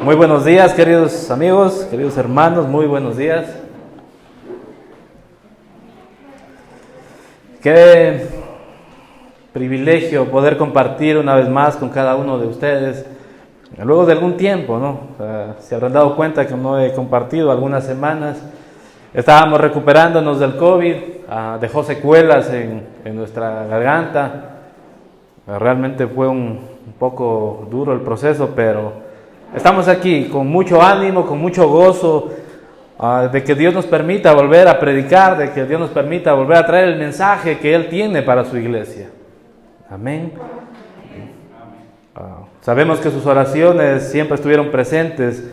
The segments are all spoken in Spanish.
Muy buenos días, queridos amigos, queridos hermanos, muy buenos días. Qué privilegio poder compartir una vez más con cada uno de ustedes, luego de algún tiempo, ¿no? Se habrán dado cuenta que no he compartido algunas semanas. Estábamos recuperándonos del COVID, dejó secuelas en nuestra garganta. Realmente fue un poco duro el proceso, pero estamos aquí con mucho ánimo, con mucho gozo, de que Dios nos permita volver a predicar, de que Dios nos permita volver a traer el mensaje que Él tiene para su iglesia. Amén. Sabemos que sus oraciones siempre estuvieron presentes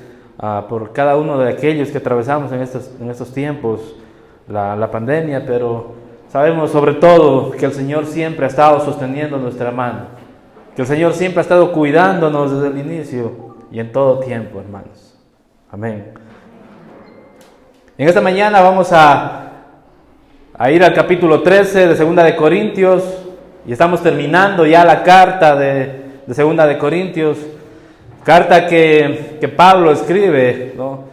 por cada uno de aquellos que atravesamos en estos tiempos, la pandemia, pero sabemos sobre todo que el Señor siempre ha estado sosteniendo nuestra mano, que el Señor siempre ha estado cuidándonos desde el inicio y en todo tiempo, hermanos. Amén. En esta mañana vamos a ir al capítulo 13 de Segunda de Corintios, y estamos terminando ya la carta de Segunda de Corintios, carta que Pablo escribe, ¿no?,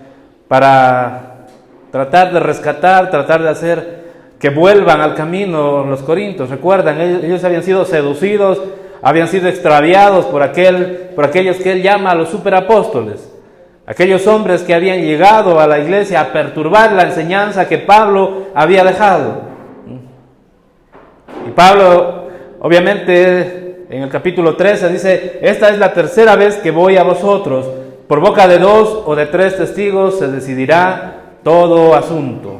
para tratar de rescatar, tratar de hacer que vuelvan al camino los corintios. Recuerdan, ellos habían sido seducidos, habían sido extraviados por aquellos que él llama a los superapóstoles, aquellos hombres que habían llegado a la iglesia a perturbar la enseñanza que Pablo había dejado. Y Pablo, obviamente, en el capítulo 13 dice: esta es la tercera vez que voy a vosotros, por boca de 2 o de 3 testigos se decidirá todo asunto.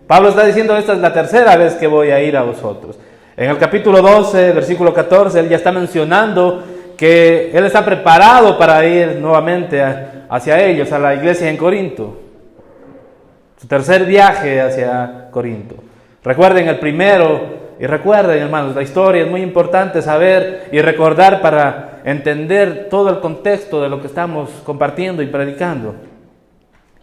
Pablo está diciendo: esta es la tercera vez que voy a ir a vosotros. En el capítulo 12, versículo 14, él ya está mencionando que él está preparado para ir nuevamente hacia ellos, a la iglesia en Corinto. Su tercer viaje hacia Corinto. Recuerden el primero, y recuerden, hermanos, la historia es muy importante saber y recordar para entender todo el contexto de lo que estamos compartiendo y predicando.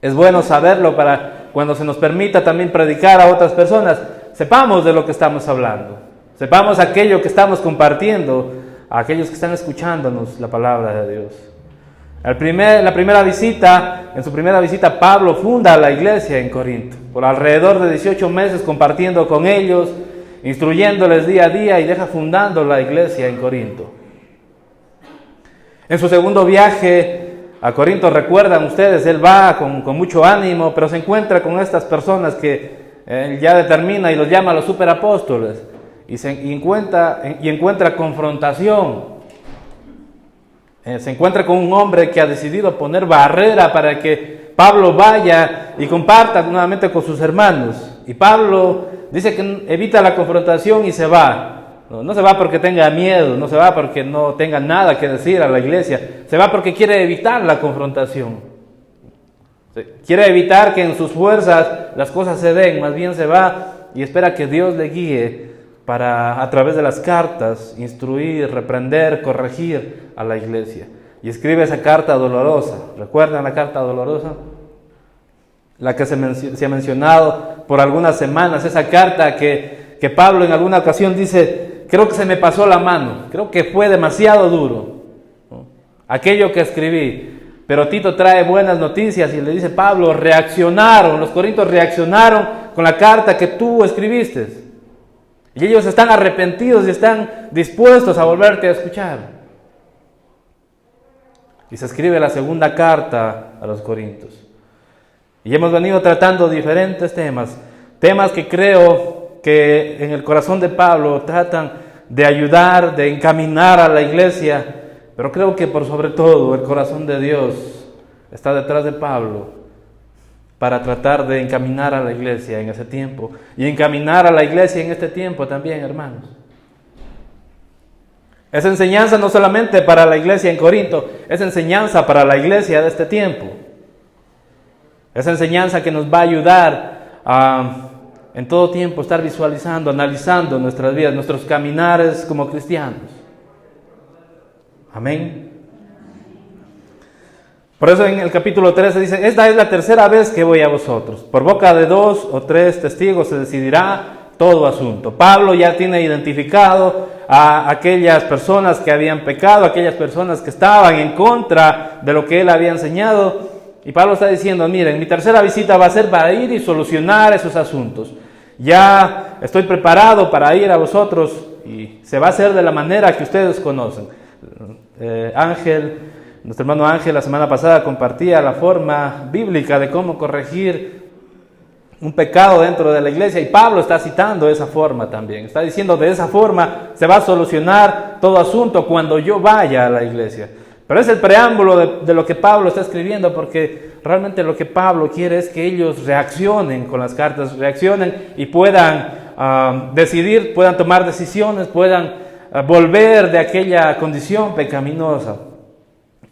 Es bueno saberlo para cuando se nos permita también predicar a otras personas, sepamos de lo que estamos hablando. Sepamos aquello que estamos compartiendo a aquellos que están escuchándonos la palabra de Dios. En su primera visita, Pablo funda la iglesia en Corinto. Por alrededor de 18 meses compartiendo con ellos, instruyéndoles día a día, y deja fundando la iglesia en Corinto. En su segundo viaje a Corinto, recuerdan ustedes, él va con mucho ánimo, pero se encuentra con estas personas que él ya determina y los llama a los superapóstoles. Y encuentra confrontación. Se encuentra con un hombre que ha decidido poner barrera para que Pablo vaya y comparta nuevamente con sus hermanos. Y Pablo dice que evita la confrontación y se va. No se va porque tenga miedo, no se va porque no tenga nada que decir a la iglesia. Se va porque quiere evitar la confrontación. Quiere evitar que en sus fuerzas las cosas se den. Más bien se va y espera que Dios le guíe para, a través de las cartas, instruir, reprender, corregir a la iglesia. Y escribe esa carta dolorosa. ¿Recuerdan la carta dolorosa? La que se ha mencionado por algunas semanas. Esa carta que Pablo en alguna ocasión dice: creo que se me pasó la mano, creo que fue demasiado duro, ¿no?, aquello que escribí. Pero Tito trae buenas noticias y le dice: Pablo, los corintios reaccionaron con la carta que tú escribiste. Y ellos están arrepentidos y están dispuestos a volverte a escuchar. Y se escribe la segunda carta a los Corintios. Y hemos venido tratando diferentes temas que creo que en el corazón de Pablo tratan de ayudar, de encaminar a la iglesia, pero creo que por sobre todo el corazón de Dios está detrás de Pablo para tratar de encaminar a la iglesia en ese tiempo y encaminar a la iglesia en este tiempo también, hermanos. Esa enseñanza no solamente para la iglesia en Corinto, es enseñanza para la iglesia de este tiempo. Esa enseñanza que nos va a ayudar a en todo tiempo estar visualizando, analizando nuestras vidas, nuestros caminares como cristianos. Amén. Por eso en el capítulo 13 dice: esta es la tercera vez que voy a vosotros. Por boca de 2 o 3 testigos se decidirá todo asunto. Pablo ya tiene identificado a aquellas personas que habían pecado, aquellas personas que estaban en contra de lo que él había enseñado. Y Pablo está diciendo, miren, mi tercera visita va a ser para ir y solucionar esos asuntos. Ya estoy preparado para ir a vosotros y se va a hacer de la manera que ustedes conocen. Nuestro hermano Ángel la semana pasada compartía la forma bíblica de cómo corregir un pecado dentro de la iglesia, y Pablo está citando esa forma también. Está diciendo, de esa forma se va a solucionar todo asunto cuando yo vaya a la iglesia. Pero es el preámbulo de lo que Pablo está escribiendo, porque realmente lo que Pablo quiere es que ellos reaccionen con las cartas, reaccionen y puedan decidir, puedan tomar decisiones, puedan volver de aquella condición pecaminosa.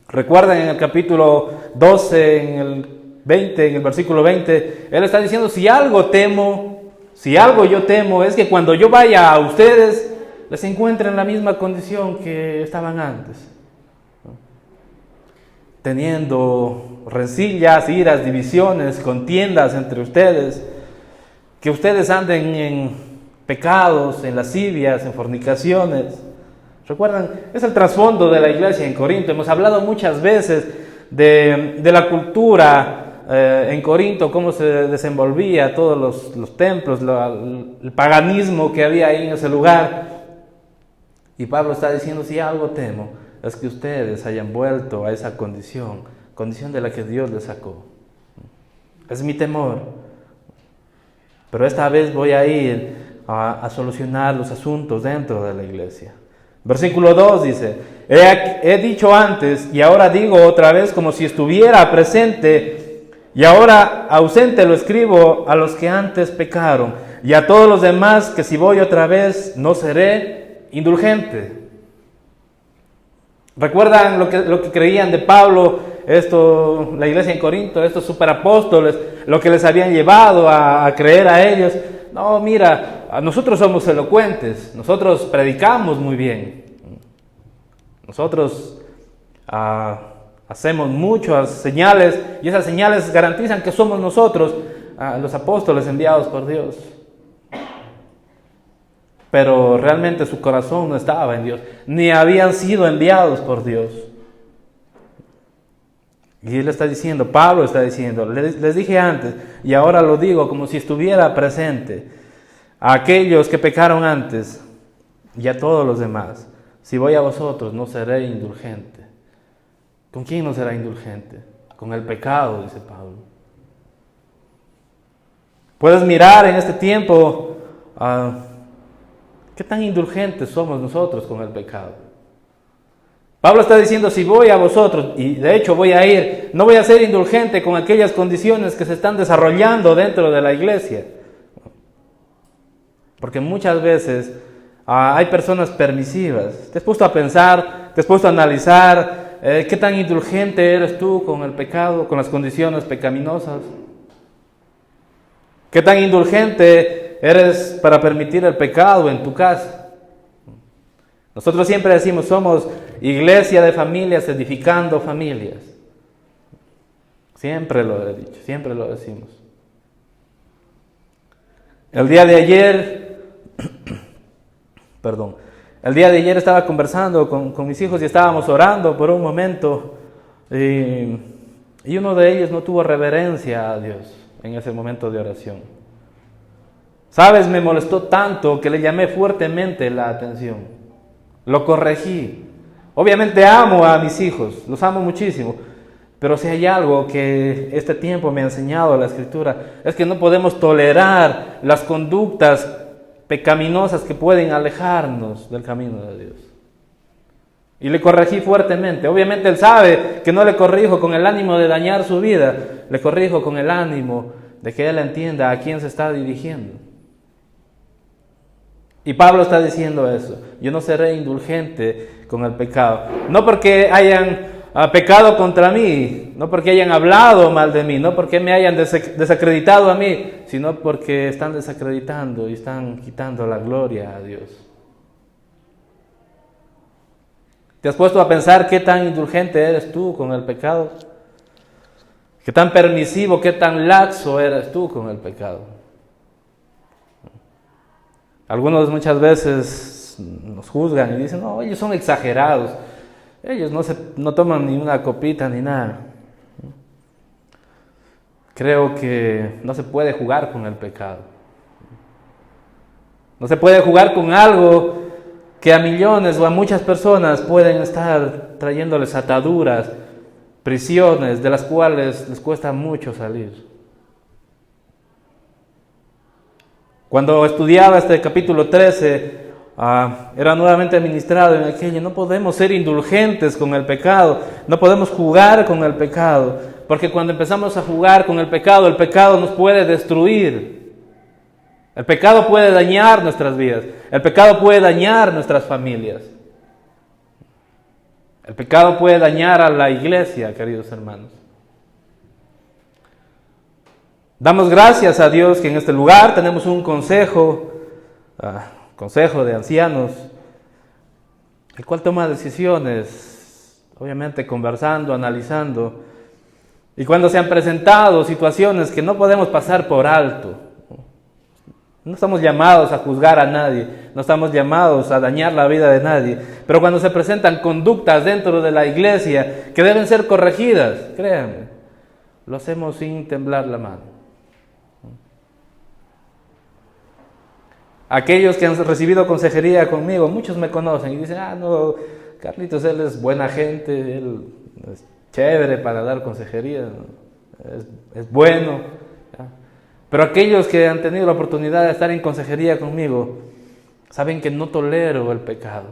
Recuerden en el capítulo 12, en el versículo 20, él está diciendo, si algo yo temo, es que cuando yo vaya a ustedes, les encuentre en la misma condición que estaban antes. Teniendo rencillas, iras, divisiones, contiendas entre ustedes, que ustedes anden en pecados, en lascivias, en fornicaciones. Recuerdan, es el trasfondo de la iglesia en Corinto. Hemos hablado muchas veces de la cultura en Corinto, cómo se desenvolvía todos los templos, el paganismo que había ahí en ese lugar. Y Pablo está diciendo, si algo temo, es que ustedes hayan vuelto a esa condición de la que Dios les sacó. Es mi temor. Pero esta vez voy a ir a solucionar los asuntos dentro de la iglesia. Versículo 2 dice, he dicho antes y ahora digo otra vez como si estuviera presente, y ahora ausente lo escribo a los que antes pecaron y a todos los demás, que si voy otra vez no seré indulgente. ¿Recuerdan lo que creían de Pablo, la iglesia en Corinto, estos superapóstoles, lo que les habían llevado a creer a ellos? No, mira, nosotros somos elocuentes, nosotros predicamos muy bien, nosotros hacemos muchas señales, y esas señales garantizan que somos nosotros los apóstoles enviados por Dios. Pero realmente su corazón no estaba en Dios, ni habían sido enviados por Dios. Y él está diciendo, Pablo está diciendo, les dije antes y ahora lo digo como si estuviera presente, a aquellos que pecaron antes y a todos los demás. Si voy a vosotros no seré indulgente. ¿Con quién no será indulgente? Con el pecado, dice Pablo. Puedes mirar en este tiempo qué tan indulgentes somos nosotros con el pecado. Pablo está diciendo, si voy a vosotros, y de hecho voy a ir, no voy a ser indulgente con aquellas condiciones que se están desarrollando dentro de la iglesia. Porque muchas veces hay personas permisivas. ¿Te has puesto a pensar, te has puesto a analizar qué tan indulgente eres tú con el pecado, con las condiciones pecaminosas? ¿Qué tan indulgente eres para permitir el pecado en tu casa? Nosotros siempre decimos, somos iglesia de familias, edificando familias. Siempre lo he dicho, siempre lo decimos. El día de ayer estaba conversando con mis hijos y estábamos orando por un momento, y uno de ellos no tuvo reverencia a Dios en ese momento de oración. ¿Sabes? Me molestó tanto que le llamé fuertemente la atención. Lo corregí. Obviamente amo a mis hijos, los amo muchísimo, pero si hay algo que este tiempo me ha enseñado la Escritura, es que no podemos tolerar las conductas pecaminosas que pueden alejarnos del camino de Dios. Y le corregí fuertemente. Obviamente él sabe que no le corrijo con el ánimo de dañar su vida, le corrijo con el ánimo de que él entienda a quién se está dirigiendo. Y Pablo está diciendo eso, yo no seré indulgente con el pecado, no porque hayan pecado contra mí, no porque hayan hablado mal de mí, no porque me hayan desacreditado a mí, sino porque están desacreditando y están quitando la gloria a Dios. ¿Te has puesto a pensar qué tan indulgente eres tú con el pecado? ¿Qué tan permisivo, qué tan laxo eres tú con el pecado? Algunos muchas veces nos juzgan y dicen, no, ellos son exagerados, ellos no toman ni una copita ni nada. Creo que no se puede jugar con el pecado. No se puede jugar con algo que a millones o a muchas personas pueden estar trayéndoles ataduras, prisiones, de las cuales les cuesta mucho salir. Cuando estudiaba este capítulo 13, era nuevamente ministrado en aquello. No podemos ser indulgentes con el pecado, no podemos jugar con el pecado, porque cuando empezamos a jugar con el pecado nos puede destruir. El pecado puede dañar nuestras vidas, el pecado puede dañar nuestras familias. El pecado puede dañar a la iglesia, queridos hermanos. Damos gracias a Dios que en este lugar tenemos un consejo de ancianos, el cual toma decisiones, obviamente conversando, analizando, y cuando se han presentado situaciones que no podemos pasar por alto. No estamos llamados a juzgar a nadie, no estamos llamados a dañar la vida de nadie, pero cuando se presentan conductas dentro de la iglesia que deben ser corregidas, créanme, lo hacemos sin temblar la mano. Aquellos que han recibido consejería conmigo, muchos me conocen y dicen, no, Carlitos, él es buena gente, él es chévere para dar consejería, es bueno. Pero aquellos que han tenido la oportunidad de estar en consejería conmigo, saben que no tolero el pecado.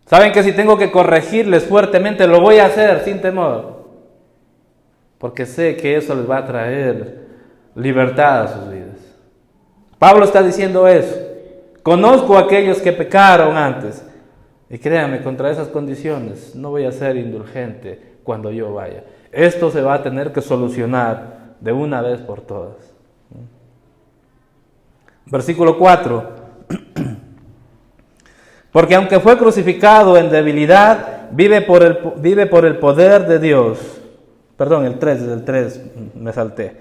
Saben que si tengo que corregirles fuertemente, lo voy a hacer sin temor, porque sé que eso les va a traer libertad a sus vidas. Pablo está diciendo eso. Conozco a aquellos que pecaron antes, y créanme, contra esas condiciones no voy a ser indulgente cuando yo vaya. Esto se va a tener que solucionar de una vez por todas. Versículo 4. Porque aunque fue crucificado en debilidad, vive por el poder de Dios. Perdón, el 3, desde el 3 me salté.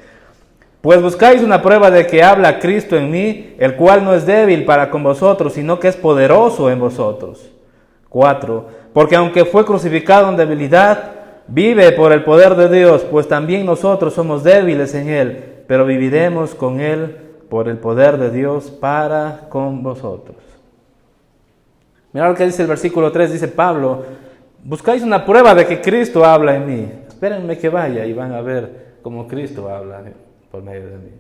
Pues buscáis una prueba de que habla Cristo en mí, el cual no es débil para con vosotros, sino que es poderoso en vosotros. 4. Porque aunque fue crucificado en debilidad, vive por el poder de Dios, pues también nosotros somos débiles en Él, pero viviremos con Él por el poder de Dios para con vosotros. Mirad lo que dice el versículo 3, dice Pablo, buscáis una prueba de que Cristo habla en mí. Espérenme que vaya y van a ver cómo Cristo habla por medio de mí.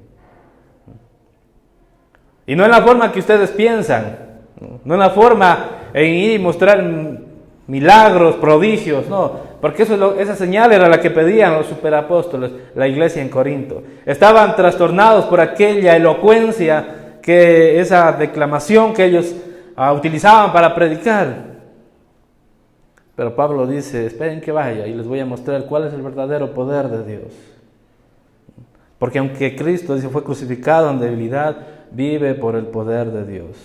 Y no en la forma que ustedes piensan, no en la forma en ir y mostrar milagros, prodigios, no, porque esa señal era la que pedían los superapóstoles, la iglesia en Corinto. Estaban trastornados por aquella elocuencia, esa declamación que ellos utilizaban para predicar. Pero Pablo dice, esperen que vaya y les voy a mostrar cuál es el verdadero poder de Dios. Porque aunque Cristo dice, fue crucificado en debilidad, vive por el poder de Dios.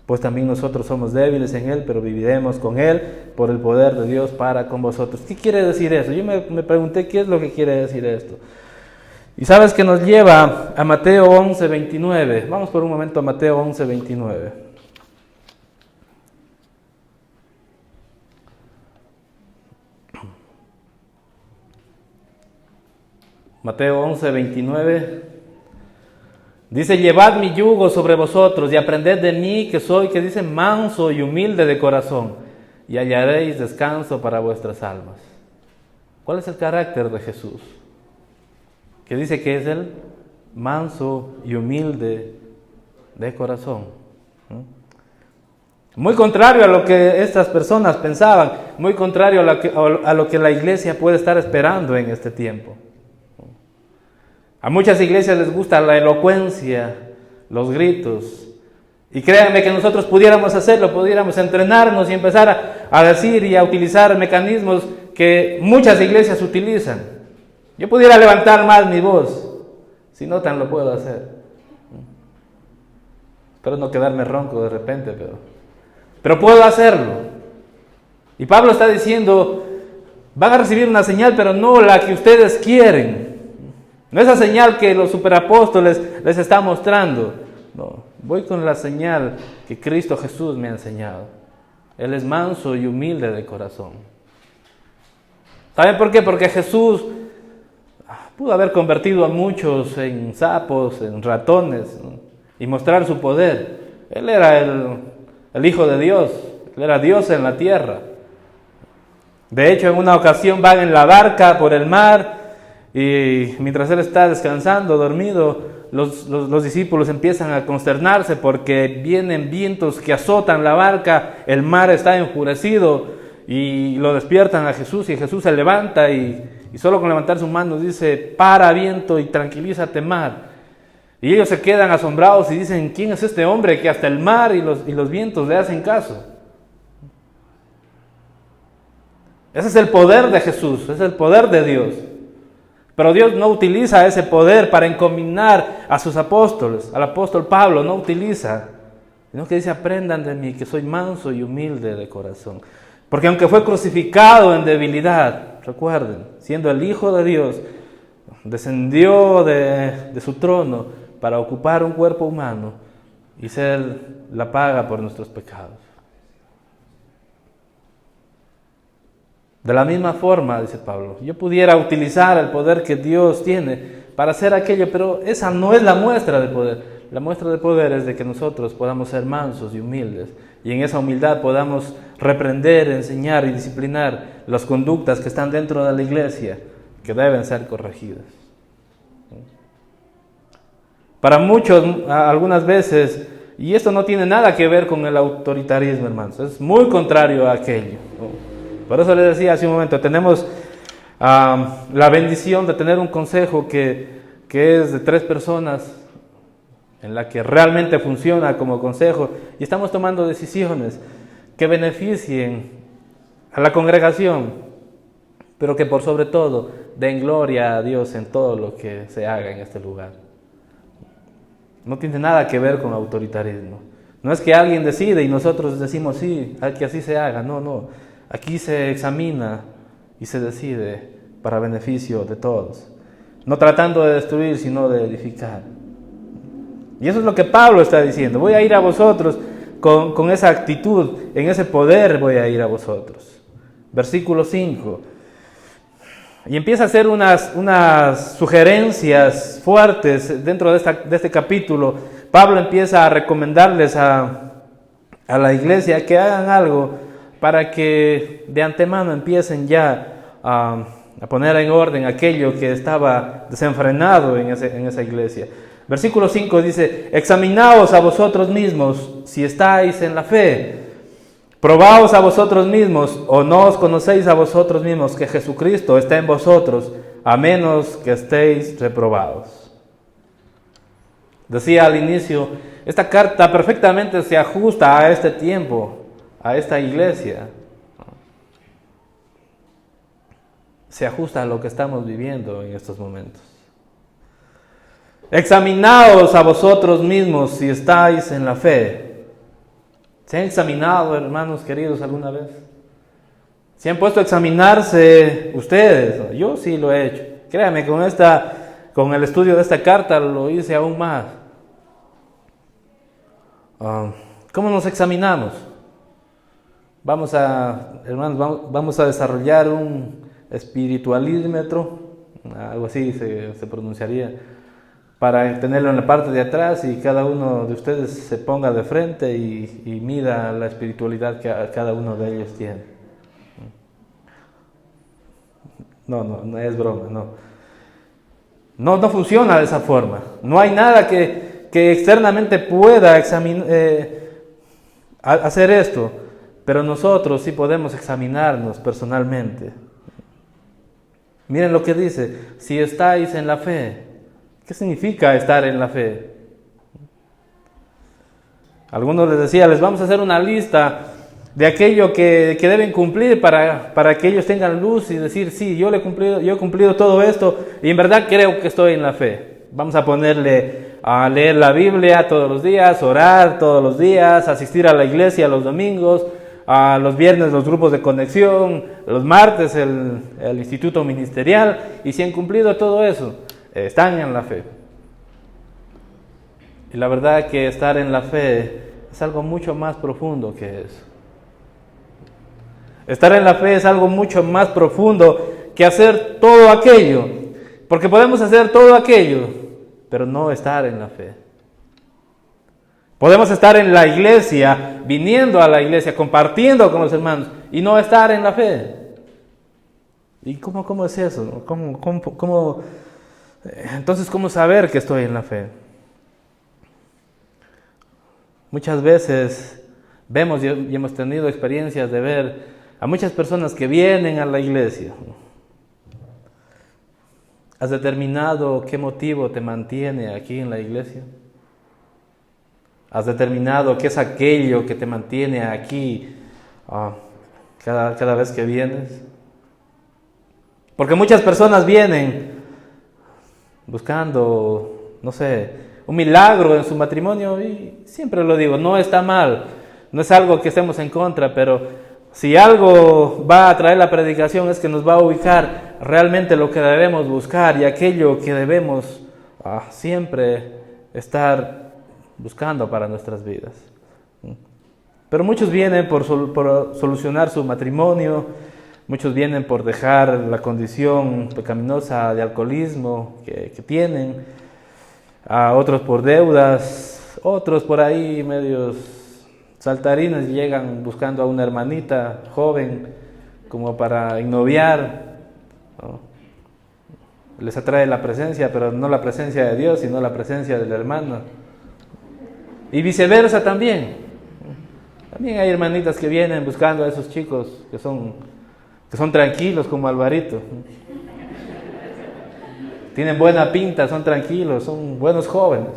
Pues también nosotros somos débiles en Él, pero viviremos con Él por el poder de Dios para con vosotros. ¿Qué quiere decir eso? Yo me pregunté qué es lo que quiere decir esto. Y sabes que nos lleva a Mateo 11:29. Vamos por un momento a Mateo 11:29. Mateo 11:29. Dice, llevad mi yugo sobre vosotros y aprended de mí que soy, que dice, manso y humilde de corazón, y hallaréis descanso para vuestras almas. ¿Cuál es el carácter de Jesús? Que dice que es el manso y humilde de corazón. Muy contrario a lo que estas personas pensaban, muy contrario a lo que la iglesia puede estar esperando en este tiempo. A muchas iglesias les gusta la elocuencia, los gritos. Y créanme que nosotros pudiéramos hacerlo, pudiéramos entrenarnos y empezar a decir y a utilizar mecanismos que muchas iglesias utilizan. Yo pudiera levantar más mi voz, si no tan lo puedo hacer. Espero no quedarme ronco de repente, pero puedo hacerlo. Y Pablo está diciendo, van a recibir una señal, pero no la que ustedes quieren. No esa señal que los superapóstoles les está mostrando. No, voy con la señal que Cristo Jesús me ha enseñado. Él es manso y humilde de corazón. ¿Saben por qué? Porque Jesús pudo haber convertido a muchos en sapos, en ratones, ¿no? Y mostrar su poder. Él era el Hijo de Dios. Él era Dios en la tierra. De hecho, en una ocasión van en la barca por el mar y mientras él está descansando, dormido, los discípulos empiezan a consternarse porque vienen vientos que azotan la barca, el mar está enfurecido y lo despiertan a Jesús y Jesús se levanta y solo con levantar su mano dice: para viento y tranquilízate mar. Y ellos se quedan asombrados y dicen: ¿quién es este hombre que hasta el mar y los vientos le hacen caso? Ese es el poder de Jesús, ese es el poder de Dios. Pero Dios no utiliza ese poder para encominar a sus apóstoles. Al apóstol Pablo no utiliza, sino que dice: aprendan de mí que soy manso y humilde de corazón. Porque aunque fue crucificado en debilidad, recuerden, siendo el Hijo de Dios, descendió de su trono para ocupar un cuerpo humano y ser la paga por nuestros pecados. De la misma forma, dice Pablo, yo pudiera utilizar el poder que Dios tiene para hacer aquello, pero esa no es la muestra de poder. La muestra de poder es de que nosotros podamos ser mansos y humildes, y en esa humildad podamos reprender, enseñar y disciplinar las conductas que están dentro de la iglesia, que deben ser corregidas. Para muchos, algunas veces, y esto no tiene nada que ver con el autoritarismo, hermanos, es muy contrario a aquello. Por eso les decía hace un momento, tenemos la bendición de tener un consejo que es de 3 personas, en la que realmente funciona como consejo, y estamos tomando decisiones que beneficien a la congregación, pero que por sobre todo den gloria a Dios en todo lo que se haga en este lugar. No tiene nada que ver con autoritarismo. No es que alguien decide y nosotros decimos sí, que así se haga. No. Aquí se examina y se decide para beneficio de todos. No tratando de destruir, sino de edificar. Y eso es lo que Pablo está diciendo. Voy a ir a vosotros con esa actitud, en ese poder voy a ir a vosotros. Versículo 5. Y empieza a hacer unas sugerencias fuertes dentro de este capítulo. Pablo empieza a recomendarles a la iglesia que hagan algo para que de antemano empiecen ya a poner en orden aquello que estaba desenfrenado en esa iglesia. Versículo 5 dice: examinaos a vosotros mismos si estáis en la fe. Probaos a vosotros mismos, o no os conocéis a vosotros mismos que Jesucristo está en vosotros, a menos que estéis reprobados. Decía al inicio, esta carta perfectamente se ajusta a este tiempo, a esta iglesia. Se ajusta a lo que estamos viviendo en estos momentos. Examinaos a vosotros mismos si estáis en la fe. ¿Se han examinado, hermanos queridos, alguna vez? ¿Se han puesto a examinarse ustedes? Yo sí lo he hecho. Créanme, con el estudio de esta carta lo hice aún más. ¿Cómo nos examinamos? Hermanos, vamos a desarrollar un espiritualímetro, algo así se pronunciaría, para tenerlo en la parte de atrás y cada uno de ustedes se ponga de frente y mida la espiritualidad que cada uno de ellos tiene. No es broma, no funciona de esa forma. No hay nada que externamente pueda hacer esto, pero nosotros sí podemos examinarnos personalmente. Miren lo que dice: si estáis en la fe. ¿Qué significa estar en la fe? Algunos les decía, les vamos a hacer una lista de aquello que deben cumplir para que ellos tengan luz y decir, sí, yo he cumplido todo esto y en verdad creo que estoy en la fe. Vamos a ponerle a leer la Biblia todos los días, orar todos los días, asistir a la iglesia los domingos, a los viernes los grupos de conexión, los martes el instituto ministerial, y si han cumplido todo eso, están en la fe. Y la verdad que estar en la fe es algo mucho más profundo que eso. Estar en la fe es algo mucho más profundo que hacer todo aquello. Porque podemos hacer todo aquello, pero no estar en la fe. Podemos estar en la iglesia, viniendo a la iglesia, compartiendo con los hermanos, y no estar en la fe. ¿Y cómo es eso? Entonces, ¿cómo saber que estoy en la fe? Muchas veces vemos y hemos tenido experiencias de ver a muchas personas que vienen a la iglesia. ¿Has determinado qué motivo te mantiene aquí en la iglesia? ¿Has determinado qué es aquello que te mantiene aquí cada vez que vienes? Porque muchas personas vienen buscando, no sé, un milagro en su matrimonio, y siempre lo digo, no está mal, no es algo que estemos en contra, pero si algo va a traer la predicación es que nos va a ubicar realmente lo que debemos buscar y aquello que debemos siempre estar buscando para nuestras vidas. Pero muchos vienen por solucionar su matrimonio, muchos vienen por dejar la condición pecaminosa de alcoholismo que tienen, a otros por deudas, otros por ahí medios saltarines llegan buscando a una hermanita joven como para ennoviar, ¿no? Les atrae la presencia, pero no la presencia de Dios, sino la presencia del hermano. Y viceversa también. También hay hermanitas que vienen buscando a esos chicos que son tranquilos como Alvarito. Tienen buena pinta, son tranquilos, son buenos jóvenes.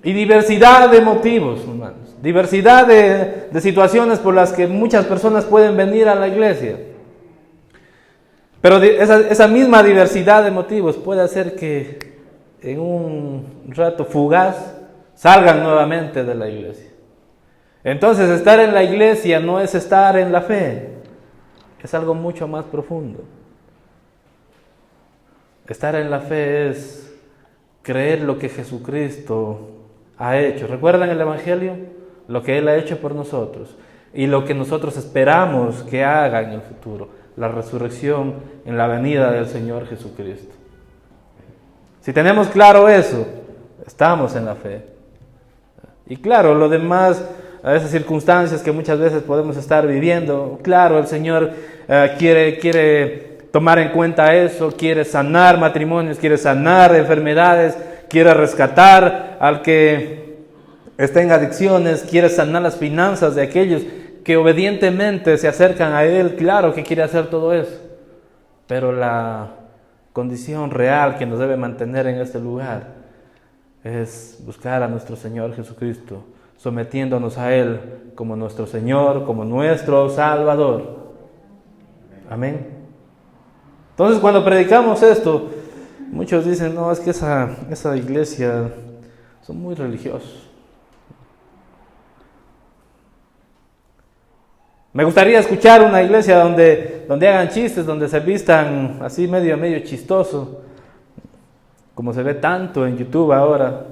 Y diversidad de motivos, hermanos. Diversidad de situaciones por las que muchas personas pueden venir a la iglesia. Pero esa misma diversidad de motivos puede hacer que en un rato fugaz salgan nuevamente de la iglesia. Entonces, estar en la iglesia no es estar en la fe, es algo mucho más profundo. Estar en la fe es creer lo que Jesucristo ha hecho. ¿Recuerdan el Evangelio? Lo que Él ha hecho por nosotros y lo que nosotros esperamos que haga en el futuro, la resurrección en la venida del Señor Jesucristo. Si tenemos claro eso, estamos en la fe. Y claro, lo demás, a esas circunstancias que muchas veces podemos estar viviendo, claro, el Señor quiere tomar en cuenta eso, quiere sanar matrimonios, quiere sanar enfermedades, quiere rescatar al que está en adicciones, quiere sanar las finanzas de aquellos que obedientemente se acercan a Él. Claro que quiere hacer todo eso, pero la condición real que nos debe mantener en este lugar es buscar a nuestro Señor Jesucristo, sometiéndonos a Él como nuestro Señor, como nuestro Salvador. Amén. Entonces, cuando predicamos esto, muchos dicen, no, es que esa iglesia son muy religiosos. Me gustaría escuchar una iglesia donde hagan chistes, donde se vistan así medio chistoso, como se ve tanto en YouTube ahora.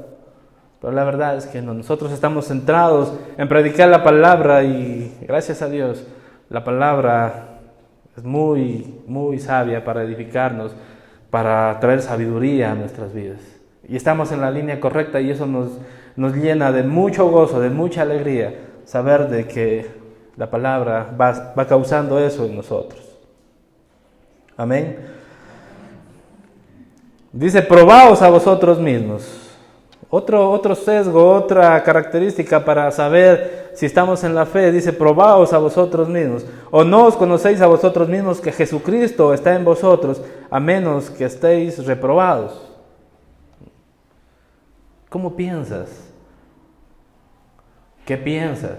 Pero la verdad es que no, nosotros estamos centrados en predicar la palabra y gracias a Dios, la palabra es muy sabia para edificarnos, para traer sabiduría a nuestras vidas. Y estamos en la línea correcta y eso nos llena de mucho gozo, de mucha alegría, saber de que la palabra va causando eso en nosotros. Amén. Dice, probaos a vosotros mismos. Otro sesgo, otra característica para saber si estamos en la fe, dice, probaos a vosotros mismos. ¿O no os conocéis a vosotros mismos que Jesucristo está en vosotros, a menos que estéis reprobados? ¿Cómo piensas? ¿Qué piensas?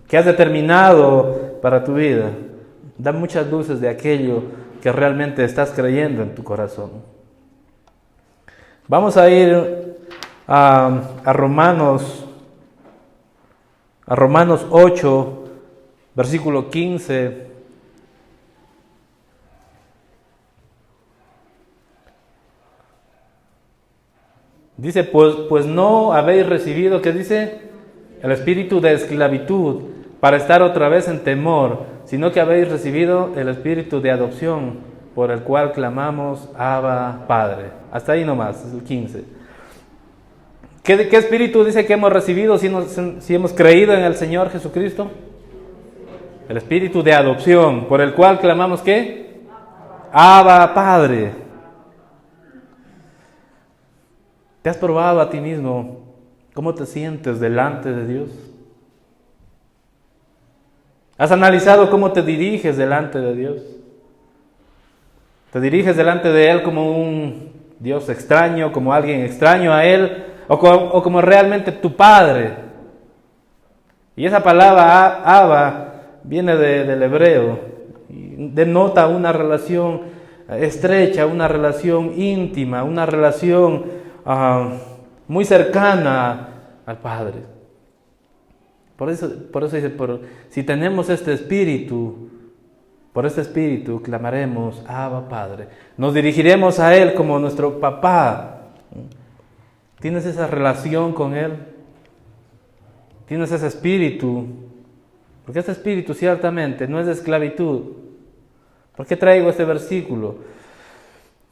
¿Qué has determinado para tu vida? Da muchas luces de aquello que realmente estás creyendo en tu corazón. Vamos a ir a Romanos 8, versículo 15. Dice, pues no habéis recibido, ¿qué dice? El espíritu de esclavitud para estar otra vez en temor, sino que habéis recibido el espíritu de adopción, por el cual clamamos, Abba, Padre. Hasta ahí nomás, es el 15. ¿Qué espíritu dice que hemos recibido si hemos creído en el Señor Jesucristo? El espíritu de adopción, por el cual clamamos, ¿qué? Abba, Padre. ¿Te has probado a ti mismo cómo te sientes delante de Dios? ¿Has analizado cómo te diriges delante de Dios? ¿Te diriges delante de Él como un Dios extraño, como alguien extraño a Él, o como realmente tu Padre? Y esa palabra Abba viene del hebreo y denota una relación estrecha, una relación íntima, una relación muy cercana al Padre. Por eso dice, si tenemos este espíritu, por este espíritu clamaremos, Abba, Padre. Nos dirigiremos a Él como nuestro papá. ¿Tienes esa relación con Él? ¿Tienes ese espíritu? Porque este espíritu ciertamente no es de esclavitud. ¿Por qué traigo este versículo?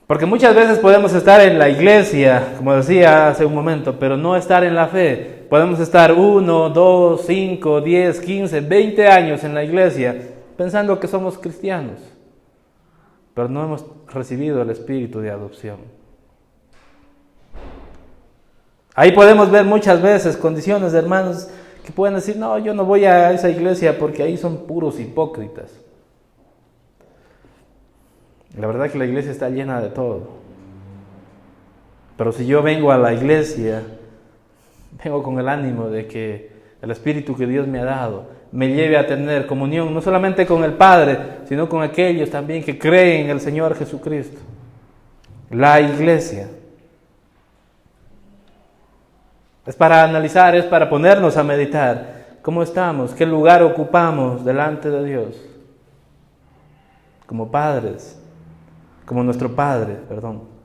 Porque muchas veces podemos estar en la iglesia, como decía hace un momento, pero no estar en la fe. Podemos estar 1, 2, 5, 10, 15, 20 años en la iglesia pensando que somos cristianos, pero no hemos recibido el espíritu de adopción. Ahí podemos ver muchas veces condiciones de hermanos que pueden decir, no, yo no voy a esa iglesia porque ahí son puros hipócritas. La verdad que la iglesia está llena de todo. Pero si yo vengo a la iglesia, vengo con el ánimo de que el espíritu que Dios me ha dado me lleve a tener comunión, no solamente con el Padre, sino con aquellos también que creen en el Señor Jesucristo. La iglesia. Es para analizar, es para ponernos a meditar. ¿Cómo estamos? ¿Qué lugar ocupamos delante de Dios? Como padres. Como nuestro Padre, perdón.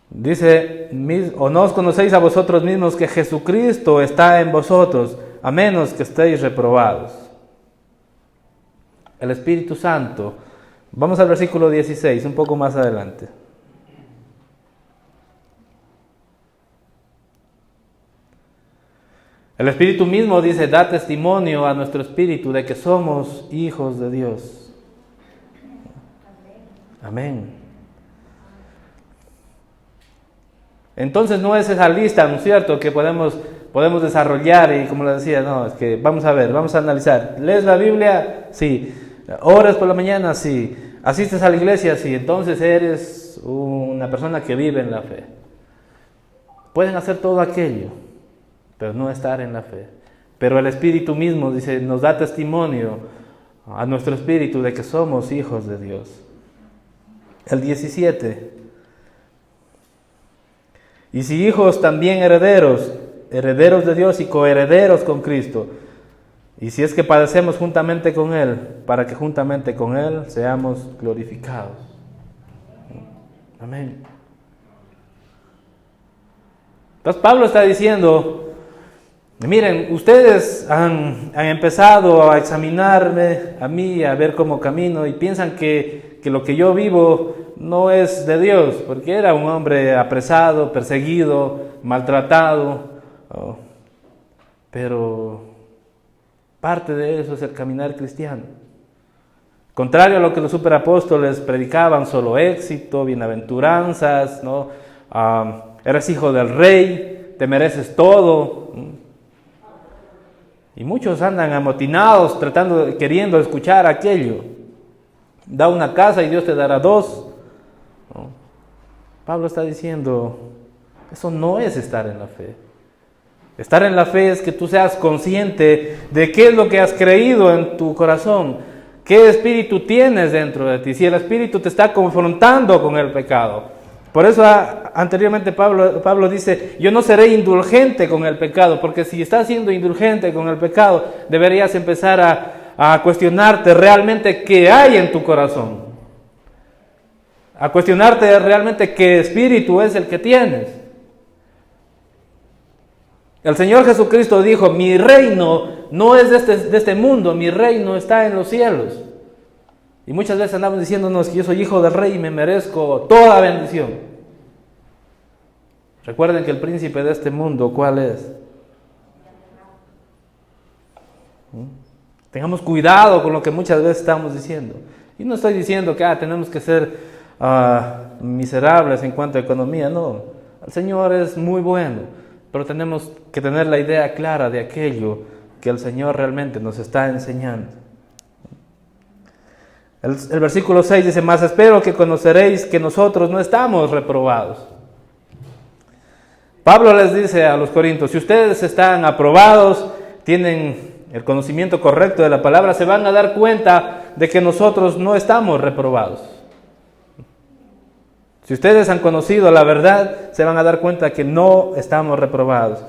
Dice, o no os conocéis a vosotros mismos que Jesucristo está en vosotros, a menos que estéis reprobados. El Espíritu Santo. Vamos al versículo 16, un poco más adelante. El Espíritu mismo dice, da testimonio a nuestro espíritu de que somos hijos de Dios. Amén. Entonces no es esa lista, ¿no es cierto?, que podemos desarrollar y como les decía, no, es que vamos a ver, vamos a analizar. ¿Lees la Biblia? Sí. ¿Oras por la mañana? Sí. ¿Asistes a la iglesia? Sí. Entonces eres una persona que vive en la fe. Pueden hacer todo aquello, pero no estar en la fe. Pero el Espíritu mismo, dice, nos da testimonio a nuestro espíritu de que somos hijos de Dios. El 17. Y si hijos, también herederos, herederos de Dios y coherederos con Cristo. Y si es que padecemos juntamente con Él, para que juntamente con Él seamos glorificados. Amén. Entonces Pablo está diciendo, miren, ustedes han empezado a examinarme a mí, a ver cómo camino y piensan que lo que yo vivo no es de Dios, porque era un hombre apresado, perseguido, maltratado, pero parte de eso es el caminar cristiano. Contrario a lo que los superapóstoles predicaban, solo éxito, bienaventuranzas, ¿no? Eres hijo del rey, te mereces todo. Y muchos andan amotinados, queriendo escuchar aquello. Da una casa y Dios te dará dos. ¿No? Pablo está diciendo, eso no es estar en la fe. Estar en la fe es que tú seas consciente de qué es lo que has creído en tu corazón, qué espíritu tienes dentro de ti, si el espíritu te está confrontando con el pecado. Por eso anteriormente Pablo dice, yo no seré indulgente con el pecado, porque si estás siendo indulgente con el pecado, deberías empezar a cuestionarte realmente qué hay en tu corazón. a cuestionarte realmente qué espíritu es el que tienes. El Señor Jesucristo dijo, mi reino no es de este mundo, mi reino está en los cielos. Y muchas veces andamos diciéndonos que yo soy hijo del rey y me merezco toda bendición. Recuerden que el príncipe de este mundo, ¿cuál es? Tengamos cuidado con lo que muchas veces estamos diciendo. Y no estoy diciendo que tenemos que ser miserables en cuanto a economía, no. El Señor es muy bueno. Pero tenemos que tener la idea clara de aquello que el Señor realmente nos está enseñando. El versículo 6 dice, mas espero que conoceréis que nosotros no estamos reprobados. Pablo les dice a los corintios, si ustedes están aprobados, tienen el conocimiento correcto de la palabra, se van a dar cuenta de que nosotros no estamos reprobados. Si ustedes han conocido la verdad, se van a dar cuenta que no estamos reprobados.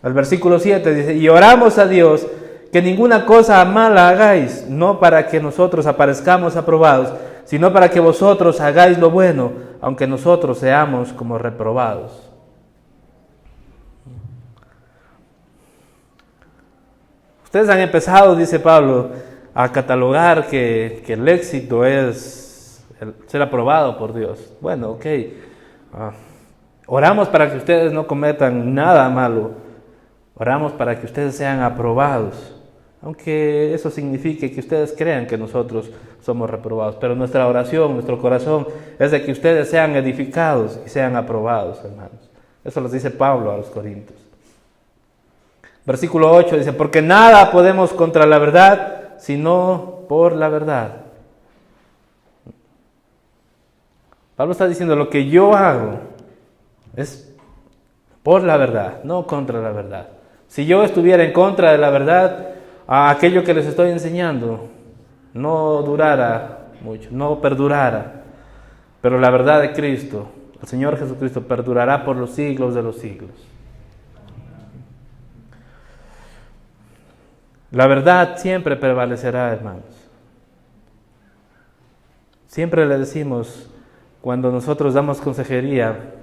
El versículo 7 dice, y oramos a Dios que ninguna cosa mala hagáis, no para que nosotros aparezcamos aprobados, sino para que vosotros hagáis lo bueno, aunque nosotros seamos como reprobados. Ustedes han empezado, dice Pablo, a catalogar que el éxito es ser aprobado por Dios. Bueno, ok. Oramos para que ustedes no cometan nada malo. Oramos para que ustedes sean aprobados. Aunque eso signifique que ustedes crean que nosotros somos reprobados. Pero nuestra oración, nuestro corazón es de que ustedes sean edificados y sean aprobados, hermanos. Eso les dice Pablo a los Corintios. Versículo 8 dice, porque nada podemos contra la verdad, sino por la verdad. Pablo está diciendo, lo que yo hago es por la verdad, no contra la verdad. Si yo estuviera en contra de la verdad, aquello que les estoy enseñando no durara mucho, no perdurara. Pero la verdad de Cristo, el Señor Jesucristo, perdurará por los siglos de los siglos. La verdad siempre prevalecerá, hermanos. Siempre le decimos, cuando nosotros damos consejería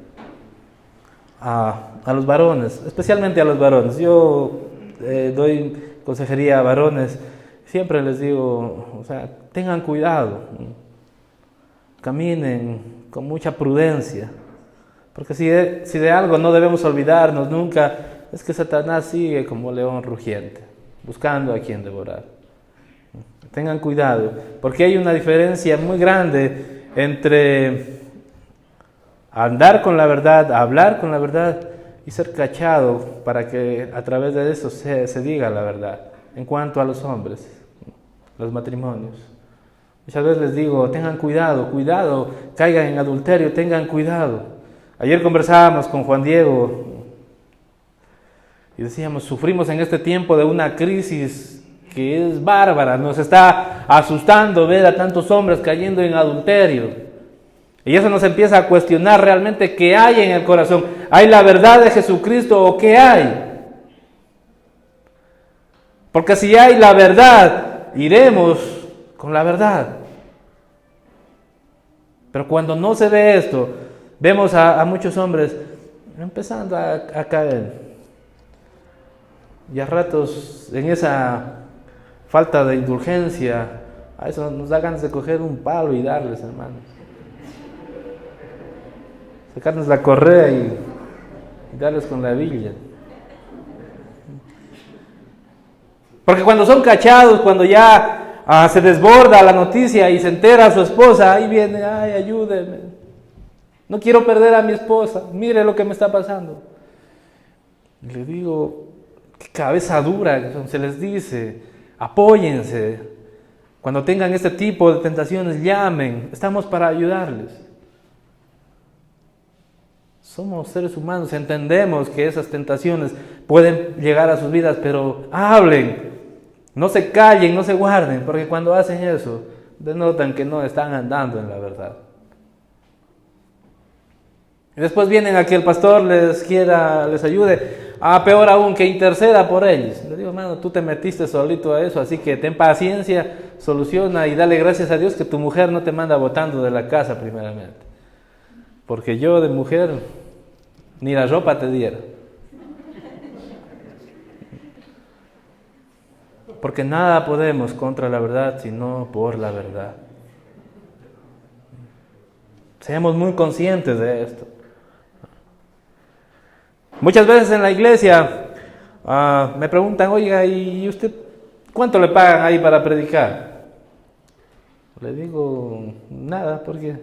a los varones, especialmente a los varones, yo doy consejería a varones, siempre les digo, tengan cuidado, caminen con mucha prudencia, porque si de algo no debemos olvidarnos nunca, es que Satanás sigue como león rugiente, buscando a quien devorar. Tengan cuidado, porque hay una diferencia muy grande entre andar con la verdad, hablar con la verdad y ser cachado para que a través de eso se diga la verdad. En cuanto a los hombres, los matrimonios, muchas veces les digo, tengan cuidado, caigan en adulterio, tengan cuidado. Ayer conversábamos con Juan Diego y decíamos, sufrimos en este tiempo de una crisis que es bárbara, nos está asustando ver a tantos hombres cayendo en adulterio. Y eso nos empieza a cuestionar realmente qué hay en el corazón. ¿Hay la verdad de Jesucristo o qué hay? Porque si hay la verdad, iremos con la verdad. Pero cuando no se ve esto, vemos a muchos hombres empezando a caer. Y a ratos en esa falta de indulgencia, a eso nos da ganas de coger un palo y darles, hermanos. Sacarnos la correa y darles con la villa. Porque cuando son cachados, cuando ya se desborda la noticia y se entera a su esposa, ahí viene, ay, ayúdeme. No quiero perder a mi esposa, mire lo que me está pasando. Y le digo, qué cabeza dura, se les dice, apóyense. Cuando tengan este tipo de tentaciones, llamen, estamos para ayudarles. Somos seres humanos, entendemos que esas tentaciones pueden llegar a sus vidas, pero hablen, no se callen, no se guarden, porque cuando hacen eso, denotan que no están andando en la verdad. Y después vienen a que el pastor les ayude. Peor aún, que interceda por ellos. Le digo, hermano, tú te metiste solito a eso, así que ten paciencia, soluciona y dale gracias a Dios que tu mujer no te manda botando de la casa primeramente. Porque yo de mujer ni la ropa te diera. Porque nada podemos contra la verdad sino por la verdad. Seamos muy conscientes de esto. Muchas veces en la iglesia me preguntan, oiga, ¿y usted cuánto le pagan ahí para predicar? Le digo, nada, porque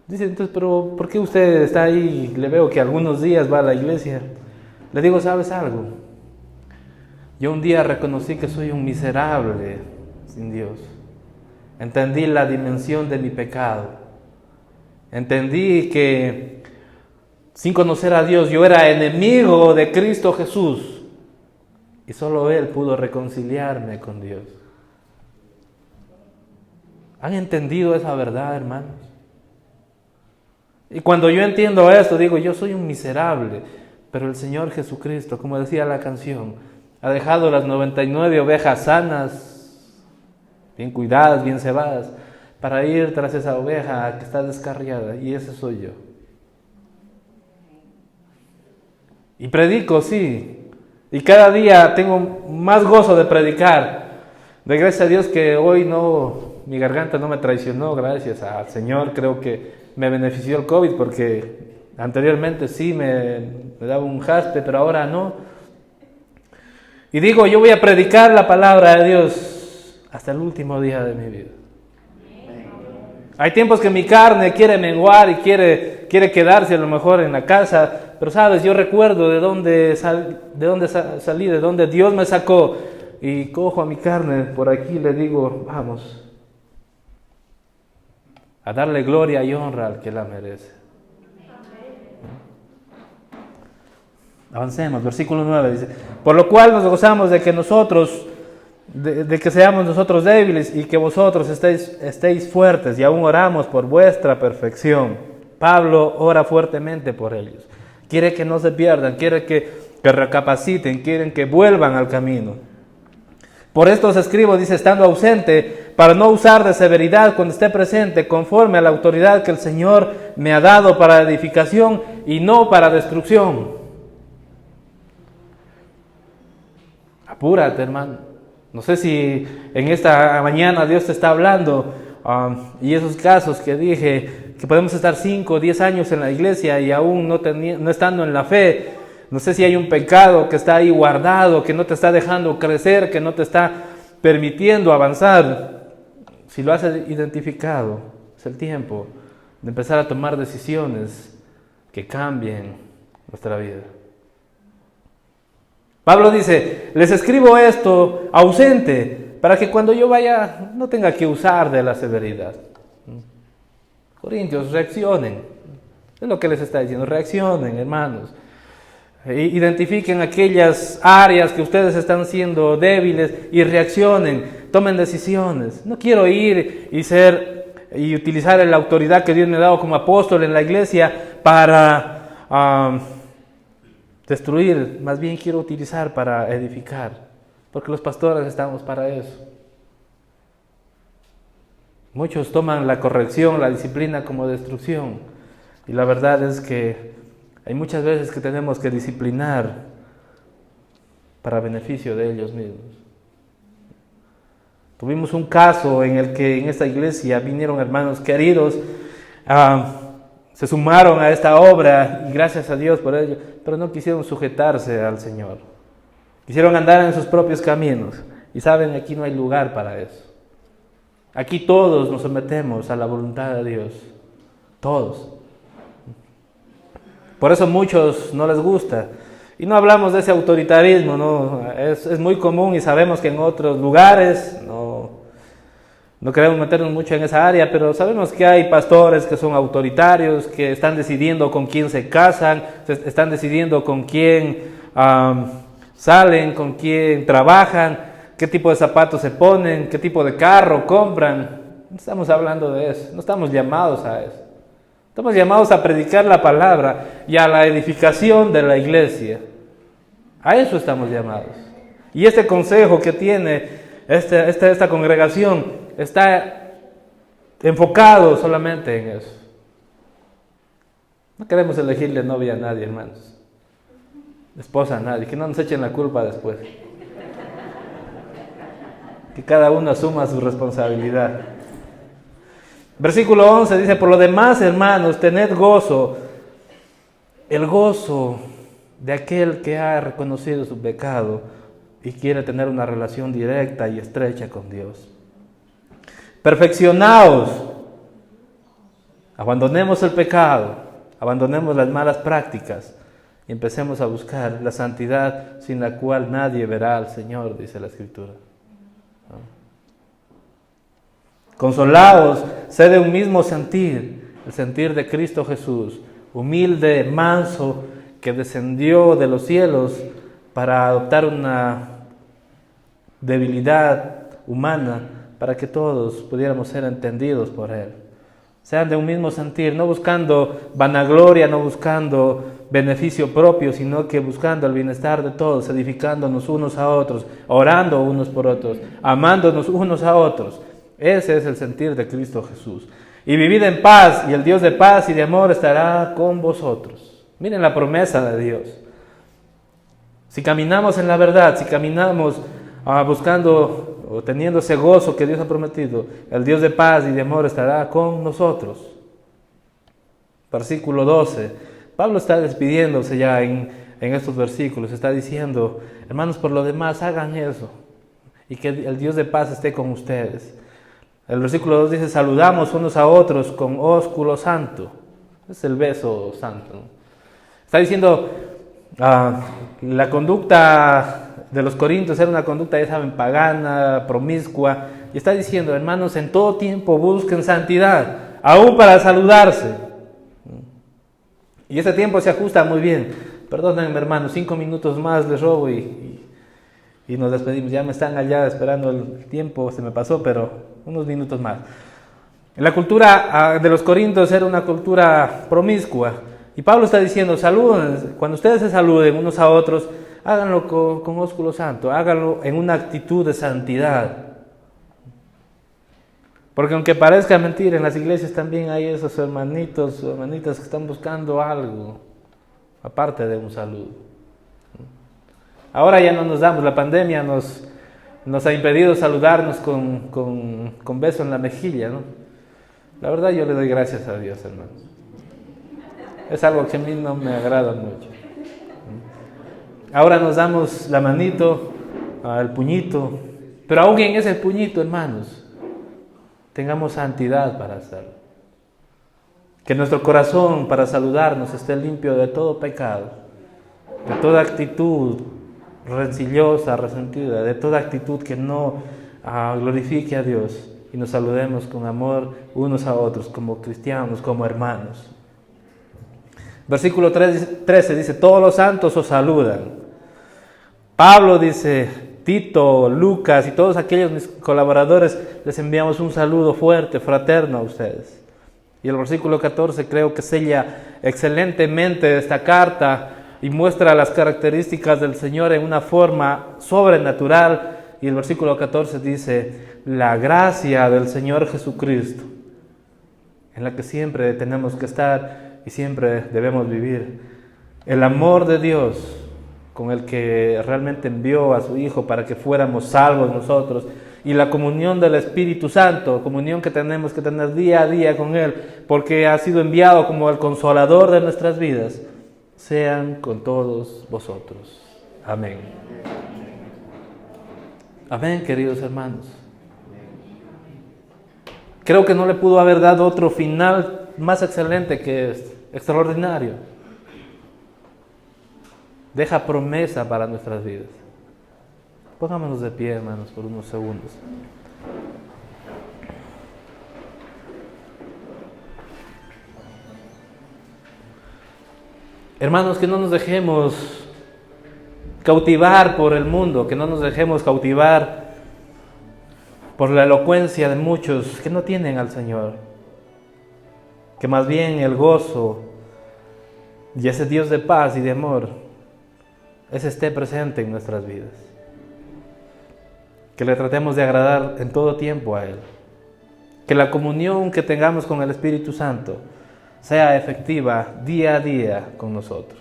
dice, entonces, pero ¿por qué usted está ahí? Le veo que algunos días va a la iglesia. Le digo, ¿sabes algo? Yo un día reconocí que soy un miserable sin Dios. Entendí la dimensión de mi pecado. Entendí que sin conocer a Dios yo era enemigo de Cristo Jesús. Y solo Él pudo reconciliarme con Dios. ¿Han entendido esa verdad, hermanos? Y cuando yo entiendo esto, digo, yo soy un miserable, pero el Señor Jesucristo, como decía la canción, ha dejado las 99 ovejas sanas, bien cuidadas, bien cebadas, para ir tras esa oveja que está descarriada, y ese soy yo. Y predico, sí, y cada día tengo más gozo de predicar. De gracias a Dios que hoy mi garganta no me traicionó, gracias al Señor. Creo que me benefició el COVID, porque anteriormente sí me daba un jaspe, pero ahora no. Y digo, yo voy a predicar la palabra de Dios hasta el último día de mi vida. Hay tiempos que mi carne quiere menguar y quiere quedarse a lo mejor en la casa, pero sabes, yo recuerdo de dónde salí, de dónde Dios me sacó, y cojo a mi carne por aquí y le digo, vamos a darle gloria y honra al que la merece. Avancemos, versículo 9 dice, por lo cual nos gozamos de que seamos nosotros débiles y que vosotros estéis fuertes, y aún oramos por vuestra perfección. Pablo ora fuertemente por ellos. Quiere que no se pierdan, quiere que recapaciten, quieren que vuelvan al camino. Por esto os escribo, dice, estando ausente, para no usar de severidad cuando esté presente, conforme a la autoridad que el Señor me ha dado para edificación y no para destrucción. Apúrate, hermano. No sé si en esta mañana Dios te está hablando, y esos casos que dije, que podemos estar 5 o 10 años en la iglesia y aún no estando en la fe. No sé si hay un pecado que está ahí guardado, que no te está dejando crecer, que no te está permitiendo avanzar. Si lo has identificado, es el tiempo de empezar a tomar decisiones que cambien nuestra vida. Pablo dice, les escribo esto ausente, para que cuando yo vaya no tenga que usar de la severidad. Corintios, reaccionen. Es lo que les está diciendo, reaccionen, hermanos. Identifiquen aquellas áreas que ustedes están siendo débiles y reaccionen, tomen decisiones. No quiero ir y utilizar la autoridad que Dios me ha dado como apóstol en la iglesia para destruir, más bien quiero utilizar para edificar, porque los pastores estamos para eso. Muchos toman la corrección, la disciplina como destrucción, y la verdad es que hay muchas veces que tenemos que disciplinar para beneficio de ellos mismos. Tuvimos un caso en el que en esta iglesia vinieron hermanos queridos, se sumaron a esta obra y gracias a Dios por ello, pero no quisieron sujetarse al Señor. Quisieron andar en sus propios caminos y saben, aquí no hay lugar para eso. Aquí todos nos sometemos a la voluntad de Dios, todos. Por eso a muchos no les gusta. Y no hablamos de ese autoritarismo, ¿no? Es muy común y sabemos que en otros lugares, no queremos meternos mucho en esa área, pero sabemos que hay pastores que son autoritarios, que están decidiendo con quién se casan, están decidiendo con quién salen, con quién trabajan, qué tipo de zapatos se ponen, qué tipo de carro compran. No estamos hablando de eso, no estamos llamados a eso. Estamos llamados a predicar la palabra y a la edificación de la iglesia. A eso estamos llamados. Y este consejo que tiene esta congregación está enfocado solamente en eso. No queremos elegirle novia a nadie, hermanos. Esposa a nadie, que no nos echen la culpa después. Que cada uno asuma su responsabilidad. Versículo 11 dice: por lo demás, hermanos, tened gozo, el gozo de aquel que ha reconocido su pecado y quiere tener una relación directa y estrecha con Dios. Perfeccionaos, abandonemos el pecado, abandonemos las malas prácticas y empecemos a buscar la santidad sin la cual nadie verá al Señor, dice la Escritura. Consolaos, sed de un mismo sentir, el sentir de Cristo Jesús, humilde, manso, que descendió de los cielos para adoptar una debilidad humana, para que todos pudiéramos ser entendidos por Él. Sean de un mismo sentir, no buscando vanagloria, no buscando beneficio propio, sino que buscando el bienestar de todos, edificándonos unos a otros, orando unos por otros, amándonos unos a otros. Ese es el sentir de Cristo Jesús. Y vivid en paz, y el Dios de paz y de amor estará con vosotros. Miren la promesa de Dios. Si caminamos en la verdad, si caminamos buscando o teniendo ese gozo que Dios ha prometido, el Dios de paz y de amor estará con nosotros. Versículo 12. Pablo está despidiéndose ya en estos versículos. Está diciendo: hermanos, por lo demás hagan eso, y que el Dios de paz esté con ustedes. El versículo 2 dice: saludamos unos a otros con ósculo santo. Es el beso santo, ¿no? Está diciendo, la conducta de los corintios era una conducta, ya saben, pagana, promiscua. Y está diciendo: hermanos, en todo tiempo busquen santidad, aún para saludarse. Y ese tiempo se ajusta muy bien. Perdónenme, hermanos, 5 minutos más les robo y nos despedimos. Ya me están allá esperando, el tiempo se me pasó, pero unos minutos más. La cultura de los corintios era una cultura promiscua. Y Pablo está diciendo: saluden, cuando ustedes se saluden unos a otros, háganlo con ósculo santo, háganlo en una actitud de santidad. Porque aunque parezca mentira, en las iglesias también hay esos hermanitos o hermanitas que están buscando algo, aparte de un saludo. Ahora ya no nos damos, la pandemia nos ha impedido saludarnos con beso en la mejilla, ¿no? La verdad, yo le doy gracias a Dios, hermanos. Es algo que a mí no me agrada mucho. Ahora nos damos la manito, el puñito, pero aún en ese puñito, hermanos, tengamos santidad para hacerlo. Que nuestro corazón para saludarnos esté limpio de todo pecado, de toda actitud rencillosa, resentida, de toda actitud que no glorifique a Dios, y nos saludemos con amor unos a otros, como cristianos, como hermanos. Versículo 13 dice: todos los santos os saludan. Pablo dice: Tito, Lucas y todos aquellos mis colaboradores, les enviamos un saludo fuerte, fraterno a ustedes. Y el versículo 14 creo que sella excelentemente esta carta y muestra las características del Señor en una forma sobrenatural. Y el versículo 14 dice: la gracia del Señor Jesucristo, en la que siempre tenemos que estar y siempre debemos vivir, el amor de Dios, con el que realmente envió a su Hijo para que fuéramos salvos nosotros, y la comunión del Espíritu Santo, comunión que tenemos que tener día a día con Él, porque ha sido enviado como el consolador de nuestras vidas, sean con todos vosotros. Amén. Amén, queridos hermanos. Creo que no le pudo haber dado otro final más excelente que este, extraordinario. Deja promesa para nuestras vidas. Pongámonos de pie, hermanos, por unos segundos. Hermanos, que no nos dejemos cautivar por el mundo, que no nos dejemos cautivar por la elocuencia de muchos que no tienen al Señor. que más bien el gozo y ese Dios de paz y de amor, ese esté presente en nuestras vidas. Que le tratemos de agradar en todo tiempo a Él. Que la comunión que tengamos con el Espíritu Santo sea efectiva día a día con nosotros.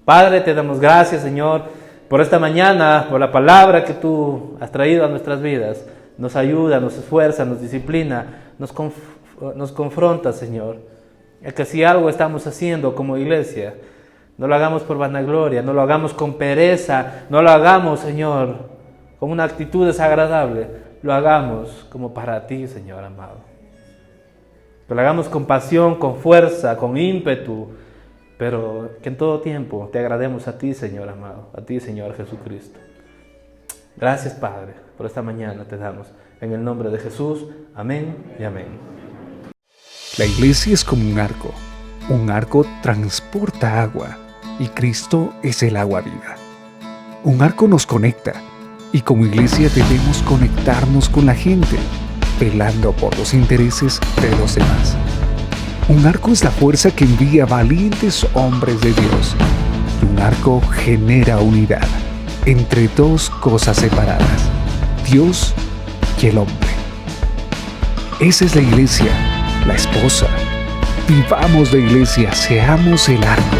Padre, te damos gracias, Señor, por esta mañana, por la palabra que tú has traído a nuestras vidas. Nos ayuda, nos esfuerza, nos disciplina, nos confronta, Señor. Es que si algo estamos haciendo como iglesia, no lo hagamos por vanagloria, no lo hagamos con pereza, no lo hagamos, Señor, con una actitud desagradable, lo hagamos como para ti, Señor amado. Que lo hagamos con pasión, con fuerza, con ímpetu, pero que en todo tiempo te agrademos a ti, Señor amado, a ti, Señor Jesucristo. Gracias, Padre, por esta mañana te damos. En el nombre de Jesús, amén y amén. La iglesia es como un arco. Un arco transporta agua y Cristo es el agua viva. Un arco nos conecta y como iglesia debemos conectarnos con la gente, velando por los intereses de los demás. Un arco es la fuerza que envía valientes hombres de Dios. Y un arco genera unidad entre dos cosas separadas, Dios y el hombre. Esa es la iglesia, la esposa. Vivamos la iglesia, seamos el arco.